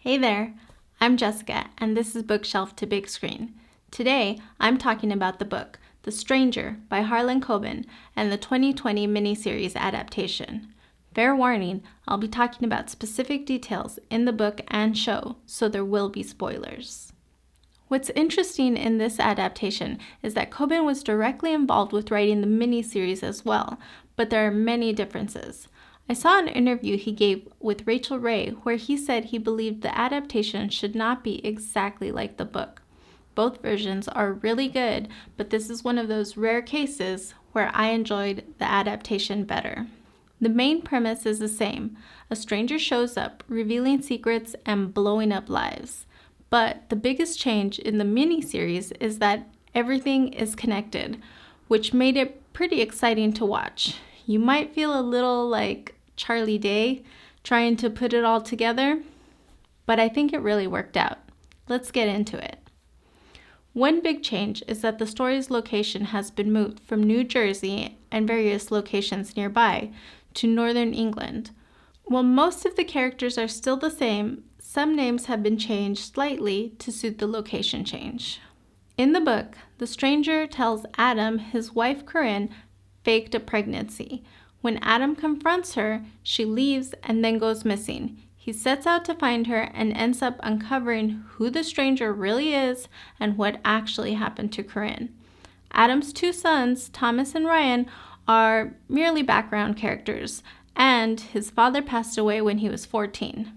Hey there, I'm Jessica, and this is Bookshelf to Big Screen. Today, I'm talking about the book, The Stranger by Harlan Coben and the 2020 miniseries adaptation. Fair warning, I'll be talking about specific details in the book and show, so there will be spoilers. What's interesting in this adaptation is that Coben was directly involved with writing the miniseries as well, but there are many differences. I saw an interview he gave with Rachel Ray where he said he believed the adaptation should not be exactly like the book. Both versions are really good, but this is one of those rare cases where I enjoyed the adaptation better. The main premise is the same. A stranger shows up, revealing secrets and blowing up lives. But the biggest change in the miniseries is that everything is connected, which made it pretty exciting to watch. You might feel a little like Charlie Day trying to put it all together, but I think it really worked out. Let's get into it. One big change is that the story's location has been moved from New Jersey and various locations nearby to northern England. While most of the characters are still the same, some names have been changed slightly to suit the location change. In the book, the stranger tells Adam his wife Corrine faked a pregnancy. When Adam confronts her, she leaves and then goes missing. He sets out to find her and ends up uncovering who the stranger really is and what actually happened to Corrine. Adam's two sons, Thomas and Ryan, are merely background characters, and his father passed away when he was 14.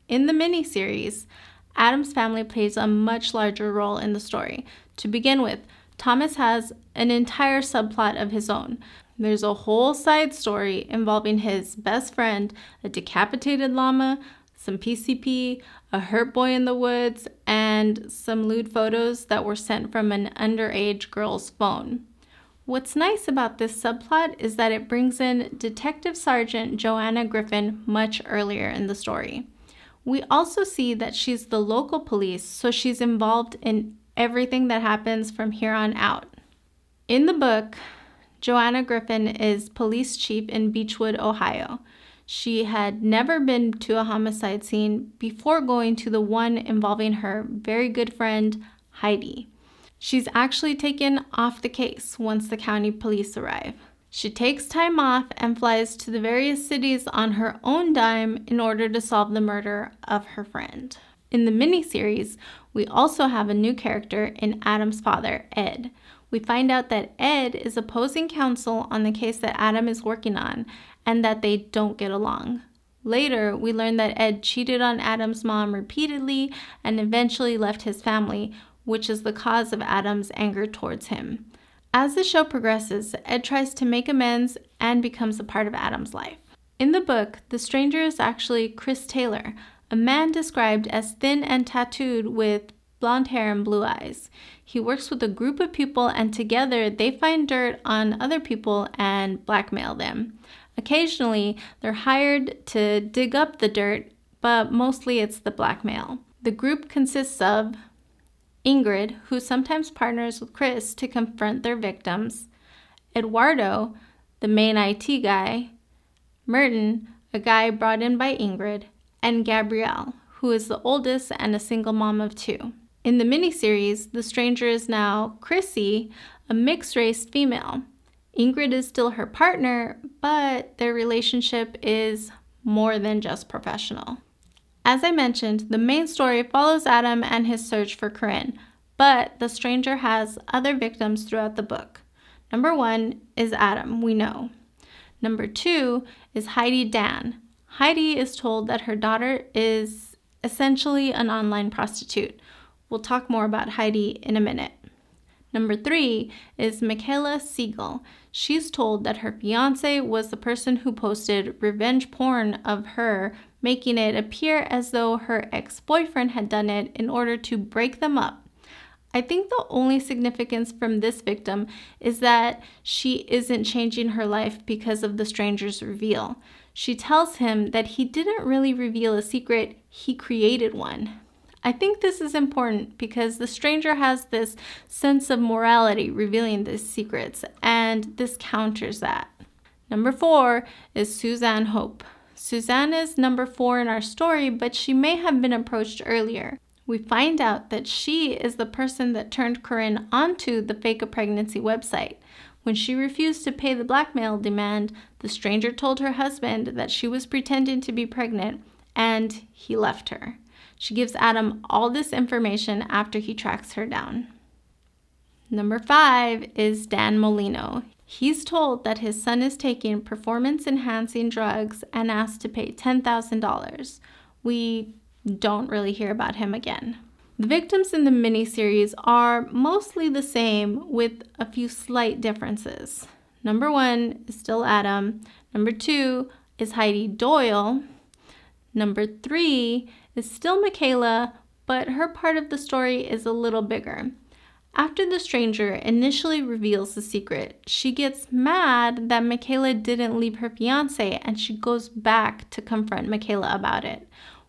In the miniseries, Adam's family plays a much larger role in the story. To begin with, Thomas has an entire subplot of his own. There's a whole side story involving his best friend, a decapitated llama, some PCP, a hurt boy in the woods, and some lewd photos that were sent from an underage girl's phone. What's nice about this subplot is that it brings in Detective Sergeant Joanna Griffin much earlier in the story. We also see that she's the local police, so she's involved in everything that happens from here on out. In the book, Joanna Griffin is police chief in Beechwood, Ohio. She had never been to a homicide scene before going to the one involving her very good friend, Heidi. She's actually taken off the case once the county police arrive. She takes time off and flies to the various cities on her own dime in order to solve the murder of her friend. In the miniseries, we also have a new character in Adam's father, Ed. We find out that Ed is opposing counsel on the case that Adam is working on and that they don't get along. Later, we learn that Ed cheated on Adam's mom repeatedly and eventually left his family, which is the cause of Adam's anger towards him. As the show progresses, Ed tries to make amends and becomes a part of Adam's life. In the book, the stranger is actually Chris Taylor, a man described as thin and tattooed with blonde hair and blue eyes. He works with a group of people and together they find dirt on other people and blackmail them. Occasionally, they're hired to dig up the dirt, but mostly it's the blackmail. The group consists of Ingrid, who sometimes partners with Chris to confront their victims, Eduardo, the main IT guy, Merton, a guy brought in by Ingrid, and Gabrielle, who is the oldest and a single mom of two. In the miniseries, the stranger is now Chrissy, a mixed-race female. Ingrid is still her partner, but their relationship is more than just professional. As I mentioned, the main story follows Adam and his search for Corrine, but the stranger has other victims throughout the book. Number 1 is Adam, we know. Number 2 is Heidi Dan. Heidi is told that her daughter is essentially an online prostitute. We'll talk more about Heidi in a minute. Number 3 is Michaela Siegel. She's told that her fiance was the person who posted revenge porn of her, making it appear as though her ex-boyfriend had done it in order to break them up. I think the only significance from this victim is that she isn't changing her life because of the stranger's reveal. She tells him that he didn't really reveal a secret, he created one. I think this is important because the stranger has this sense of morality revealing these secrets, and this counters that. Number 4 is Suzanne Hope. Suzanne is number 4 in our story, but she may have been approached earlier. We find out that she is the person that turned Corrine onto the fake a pregnancy website. When she refused to pay the blackmail demand, the stranger told her husband that she was pretending to be pregnant, and he left her. She gives Adam all this information after he tracks her down. Number 5 is Dan Molino. He's told that his son is taking performance-enhancing drugs and asked to pay $10,000. We don't really hear about him again. The victims in the miniseries are mostly the same with a few slight differences. Number 1 is still Adam. Number 2 is Heidi Doyle. Number 3 is still Michaela, but her part of the story is a little bigger. After the stranger initially reveals the secret, she gets mad that Michaela didn't leave her fiancé, and she goes back to confront Michaela about it.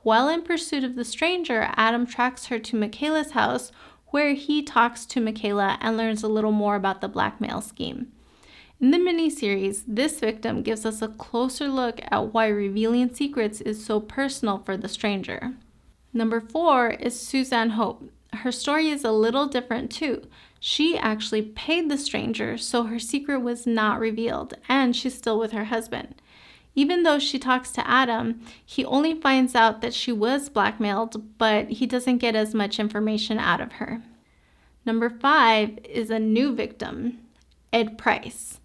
While in pursuit of the stranger, Adam tracks her to Michaela's house, where he talks to Michaela and learns a little more about the blackmail scheme. In the miniseries, this victim gives us a closer look at why revealing secrets is so personal for the stranger. Number 4 is Suzanne Hope. Her story is a little different too. She actually paid the stranger, so her secret was not revealed, and she's still with her husband. Even though she talks to Adam, he only finds out that she was blackmailed, but he doesn't get as much information out of her. Number 5 is a new victim, Ed Price.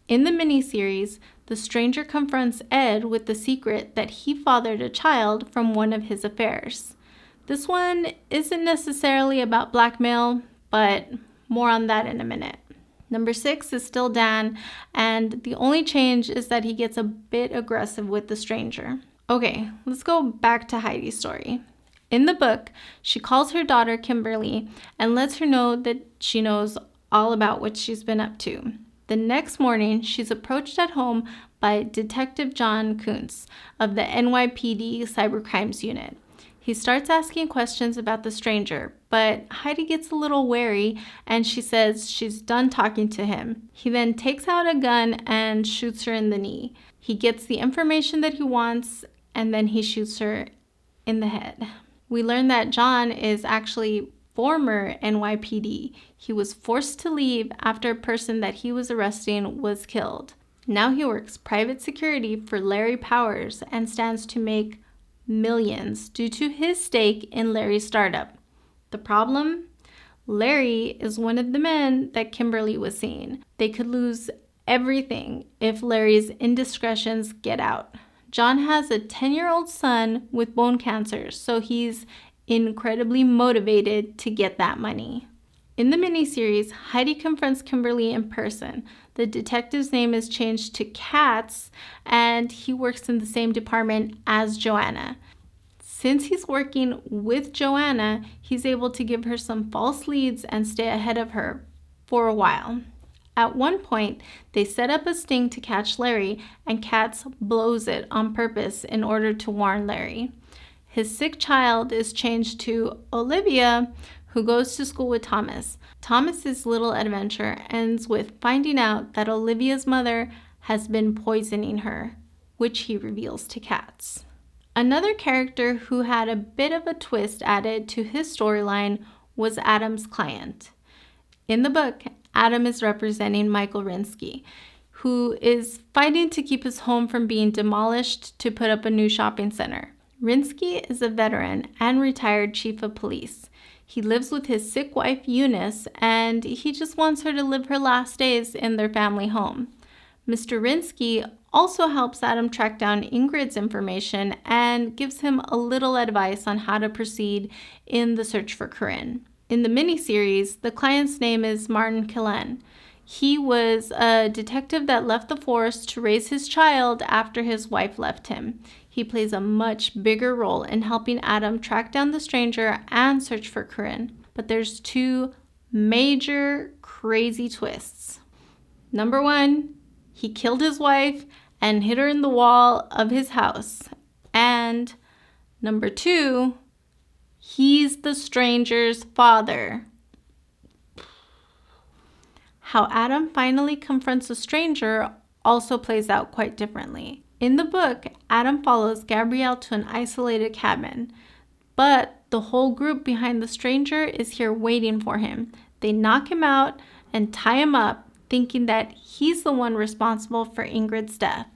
In the miniseries, the stranger confronts Ed with the secret that he fathered a child from one of his affairs. This one isn't necessarily about blackmail, but more on that in a minute. Number 6 is still Dan, and the only change is that he gets a bit aggressive with the stranger. Okay, let's go back to Heidi's story. In the book, she calls her daughter Kimberly and lets her know that she knows all about what she's been up to. The next morning, she's approached at home by Detective John Kuntz of the NYPD Cybercrimes Unit. He starts asking questions about the stranger, but Heidi gets a little wary and she says she's done talking to him. He then takes out a gun and shoots her in the knee. He gets the information that he wants, and then he shoots her in the head. We learn that John is actually former NYPD. He was forced to leave after a person that he was arresting was killed. Now he works private security for Larry Powers and stands to make millions due to his stake in Larry's startup. The problem? Larry is one of the men that Kimberly was seeing. They could lose everything if Larry's indiscretions get out. John has a 10-year-old son with bone cancer, so he's incredibly motivated to get that money. In the miniseries, Heidi confronts Kimberly in person. The detective's name is changed to Katz, and he works in the same department as Joanna. Since he's working with Joanna, he's able to give her some false leads and stay ahead of her for a while. At one point, they set up a sting to catch Larry, and Katz blows it on purpose in order to warn Larry. His sick child is changed to Olivia, who goes to school with Thomas. Thomas's little adventure ends with finding out that Olivia's mother has been poisoning her, which he reveals to Katz. Another character who had a bit of a twist added to his storyline was Adam's client. In the book, Adam is representing Michael Rinsky, who is fighting to keep his home from being demolished to put up a new shopping center. Rinsky is a veteran and retired chief of police. He lives with his sick wife, Eunice, and he just wants her to live her last days in their family home. Mr. Rinsky also helps Adam track down Ingrid's information and gives him a little advice on how to proceed in the search for Corrine. In the miniseries, the client's name is Martin Killen. He was a detective that left the force to raise his child after his wife left him. He plays a much bigger role in helping Adam track down the stranger and search for Corrine. But there's two major crazy twists. Number 1, he killed his wife and hid her in the wall of his house. And number 2, he's the stranger's father. How Adam finally confronts a stranger also plays out quite differently. In the book, Adam follows Gabrielle to an isolated cabin, but the whole group behind the stranger is here waiting for him. They knock him out and tie him up, thinking that he's the one responsible for Ingrid's death.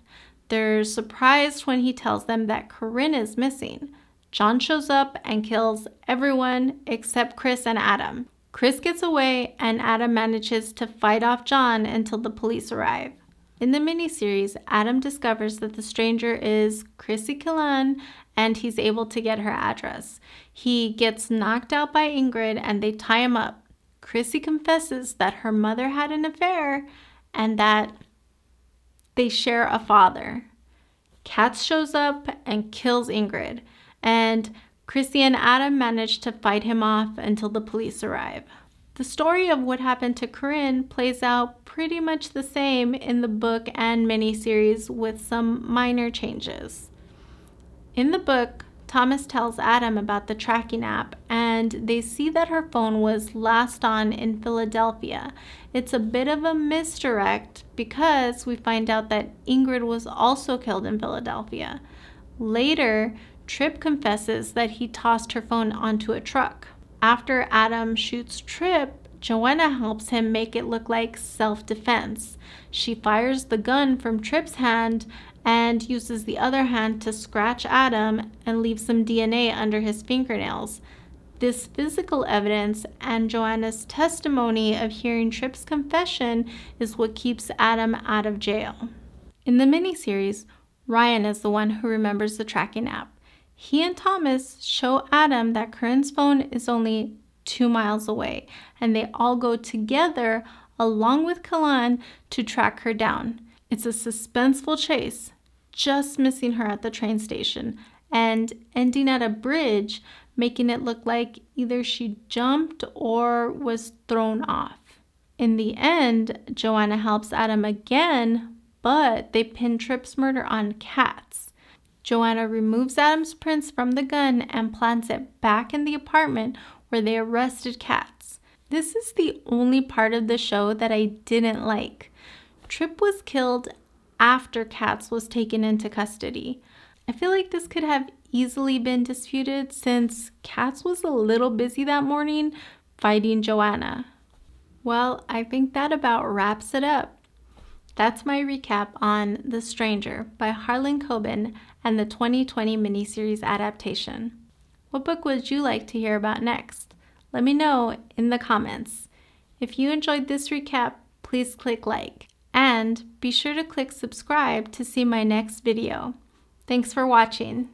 They're surprised when he tells them that Corrine is missing. John shows up and kills everyone except Chris and Adam. Chris gets away and Adam manages to fight off John until the police arrive. In the miniseries, Adam discovers that the stranger is Chrissy Killan and he's able to get her address. He gets knocked out by Ingrid and they tie him up. Chrissy confesses that her mother had an affair and that they share a father. Katz shows up and kills Ingrid, and Chrissy and Adam manage to fight him off until the police arrive. The story of what happened to Corrine plays out pretty much the same in the book and miniseries with some minor changes. In the book, Thomas tells Adam about the tracking app and they see that her phone was last on in Philadelphia. It's a bit of a misdirect because we find out that Ingrid was also killed in Philadelphia. Later, Tripp confesses that he tossed her phone onto a truck. After Adam shoots Tripp, Joanna helps him make it look like self-defense. She fires the gun from Tripp's hand and uses the other hand to scratch Adam and leave some DNA under his fingernails. This physical evidence and Joanna's testimony of hearing Tripp's confession is what keeps Adam out of jail. In the miniseries, Ryan is the one who remembers the tracking app. He and Thomas show Adam that Corrine's phone is only 2 miles away, and they all go together along with Killan to track her down. It's a suspenseful chase, just missing her at the train station and ending at a bridge, making it look like either she jumped or was thrown off. In the end, Joanna helps Adam again, but they pin Tripp's murder on Katz. Joanna removes Adam's prints from the gun and plants it back in the apartment where they arrested Katz. This is the only part of the show that I didn't like. Tripp was killed after Katz was taken into custody. I feel like this could have easily been disputed since Katz was a little busy that morning fighting Joanna. Well, I think that about wraps it up. That's my recap on The Stranger by Harlan Coben and the 2020 miniseries adaptation. What book would you like to hear about next? Let me know in the comments. If you enjoyed this recap, please click like. And be sure to click subscribe to see my next video. Thanks for watching.